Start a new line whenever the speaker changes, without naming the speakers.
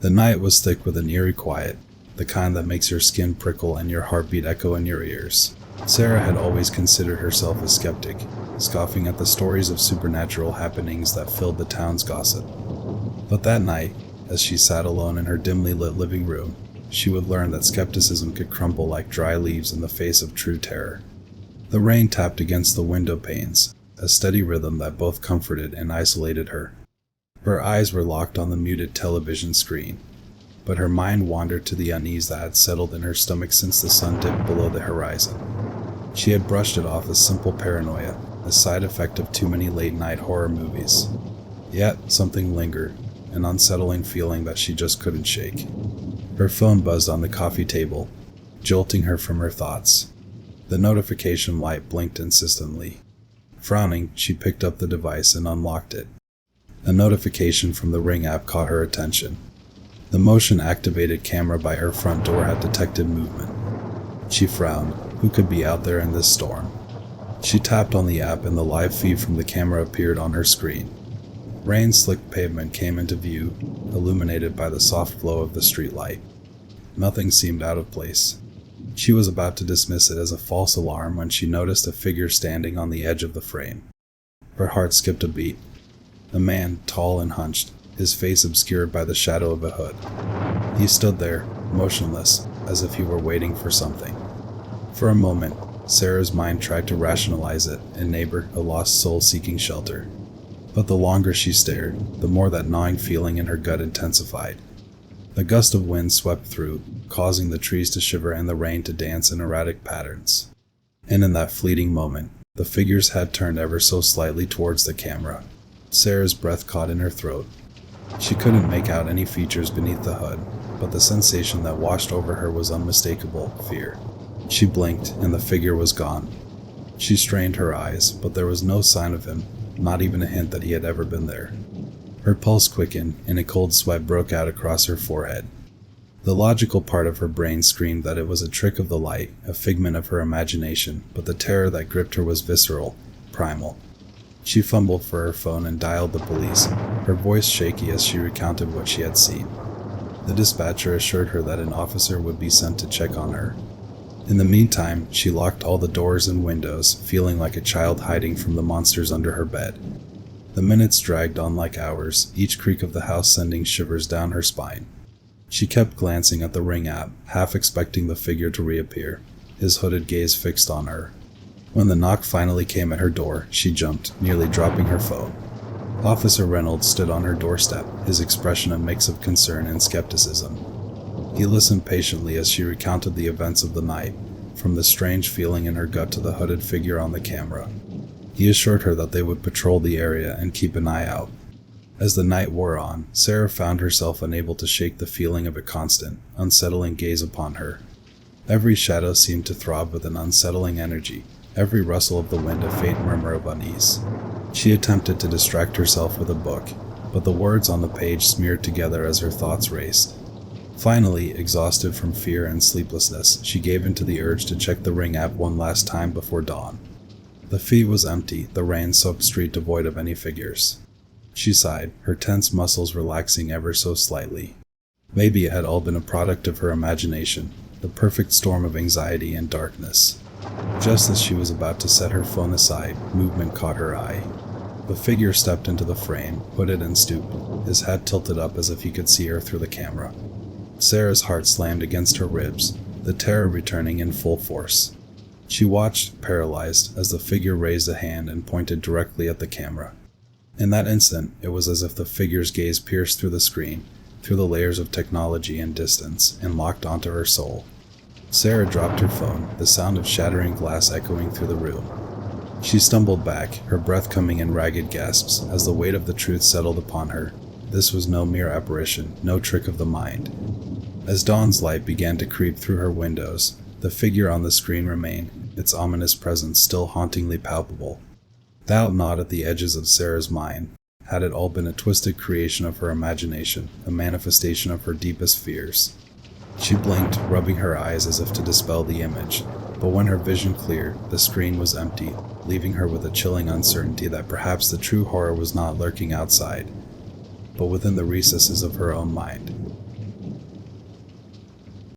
The night was thick with an eerie quiet, the kind that makes your skin prickle and your heartbeat echo in your ears. Sarah had always considered herself a skeptic, scoffing at the stories of supernatural happenings that filled the town's gossip. But that night, as she sat alone in her dimly lit living room, she would learn that skepticism could crumble like dry leaves in the face of true terror. The rain tapped against the window panes, a steady rhythm that both comforted and isolated her. Her eyes were locked on the muted television screen, but her mind wandered to the unease that had settled in her stomach since the sun dipped below the horizon. She had brushed it off as simple paranoia, a side effect of too many late-night horror movies. Yet, something lingered, an unsettling feeling that she just couldn't shake. Her phone buzzed on the coffee table, jolting her from her thoughts. The notification light blinked insistently. Frowning, she picked up the device and unlocked it. A notification from the Ring app caught her attention. The motion-activated camera by her front door had detected movement. She frowned. Who could be out there in this storm? She tapped on the app and the live feed from the camera appeared on her screen. Rain-slicked pavement came into view, illuminated by the soft glow of the streetlight. Nothing seemed out of place. She was about to dismiss it as a false alarm when she noticed a figure standing on the edge of the frame. Her heart skipped a beat. A man, tall and hunched, his face obscured by the shadow of a hood. He stood there, motionless, as if he were waiting for something. For a moment, Sarah's mind tried to rationalize it, a neighbor, a lost soul seeking shelter. But the longer she stared, the more that gnawing feeling in her gut intensified. A gust of wind swept through, causing the trees to shiver and the rain to dance in erratic patterns. And in that fleeting moment, the figure's head turned ever so slightly towards the camera. Sarah's breath caught in her throat. She couldn't make out any features beneath the hood, but the sensation that washed over her was unmistakable fear. She blinked, and the figure was gone. She strained her eyes, but there was no sign of him, not even a hint that he had ever been there. Her pulse quickened, and a cold sweat broke out across her forehead. The logical part of her brain screamed that it was a trick of the light, a figment of her imagination, but the terror that gripped her was visceral, primal. She fumbled for her phone and dialed the police, her voice shaky as she recounted what she had seen. The dispatcher assured her that an officer would be sent to check on her. In the meantime, she locked all the doors and windows, feeling like a child hiding from the monsters under her bed. The minutes dragged on like hours, each creak of the house sending shivers down her spine. She kept glancing at the Ring app, half expecting the figure to reappear, his hooded gaze fixed on her. When the knock finally came at her door, she jumped, nearly dropping her phone. Officer Reynolds stood on her doorstep, his expression a mix of concern and skepticism. He listened patiently as she recounted the events of the night, from the strange feeling in her gut to the hooded figure on the camera. He assured her that they would patrol the area and keep an eye out. As the night wore on, Sarah found herself unable to shake the feeling of a constant, unsettling gaze upon her. Every shadow seemed to throb with an unsettling energy, every rustle of the wind a faint murmur of unease. She attempted to distract herself with a book, but the words on the page smeared together as her thoughts raced. Finally, exhausted from fear and sleeplessness, she gave in to the urge to check the Ring app one last time before dawn. The feed was empty, the rain-soaked street devoid of any figures. She sighed, her tense muscles relaxing ever so slightly. Maybe it had all been a product of her imagination, the perfect storm of anxiety and darkness. Just as she was about to set her phone aside, movement caught her eye. The figure stepped into the frame, hooded and stooped, his head tilted up as if he could see her through the camera. Sarah's heart slammed against her ribs, the terror returning in full force. She watched, paralyzed, as the figure raised a hand and pointed directly at the camera. In that instant, it was as if the figure's gaze pierced through the screen, through the layers of technology and distance, and locked onto her soul. Sarah dropped her phone, the sound of shattering glass echoing through the room. She stumbled back, her breath coming in ragged gasps, as the weight of the truth settled upon her. This was no mere apparition, no trick of the mind. As dawn's light began to creep through her windows, the figure on the screen remained, its ominous presence still hauntingly palpable. Doubt gnawed at the edges of Sarah's mind. Had it all been a twisted creation of her imagination, a manifestation of her deepest fears? She blinked, rubbing her eyes as if to dispel the image, but when her vision cleared, the screen was empty, leaving her with a chilling uncertainty that perhaps the true horror was not lurking outside, but within the recesses of her own mind.